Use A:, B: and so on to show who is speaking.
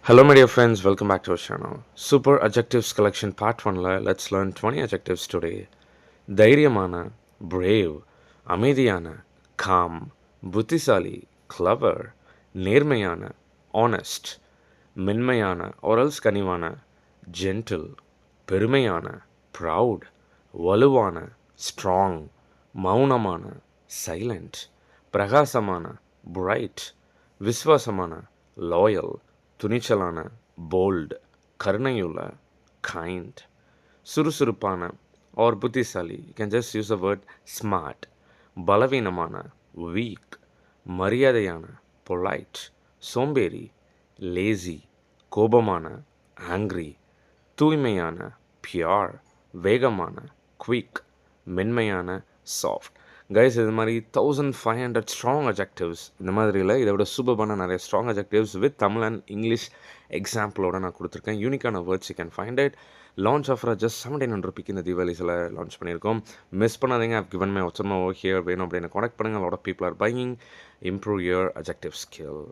A: Hello, my dear friends. Welcome back to our channel. Super Adjectives Collection Part 1. Let's learn 20 adjectives today. Dairyamana, brave. Amidiyana, calm. Buddhisali, clever. Nirmayana, honest. Minmayana, or else Kanivana, gentle. Perumayana, proud. Valuvana, strong. Maunamana, silent. Pragasamana, bright. Viswasamana, loyal. துணிச்சலான bold, கருணையுள்ள kind, சுறுசுறுப்பான or புத்திசாலி, you can just use the word smart, பலவீனமான weak, மரியாதையான polite, சோம்பேறி lazy, கோபமான angry, தூய்மையான pure, வேகமான quick, மென்மையான soft. Guys இது மாதிரி 1500 ஸ்ட்ராங் அஜெக்டிவ்ஸ் இந்த மாதிரி இல்லை, இதை விட சூப்பரான நிறைய strong adjectives with Tamil and English எக்ஸாம்பிளோட நான் கொடுத்துருக்கேன். யூனிக்கான words you can find it. Launch ஆஃபராக ஜஸ்ட் 1700 ருபீக்கு இந்த தீபாவளிஸில் லான்ச் பண்ணியிருக்கோம். மிஸ் பண்ணாதீங்க. I've given my WhatsApp here வேணும் அப்படின்னு காண்டாக்ட் பண்ணுங்கள். Lot of people are buying. Improve your adjective skill.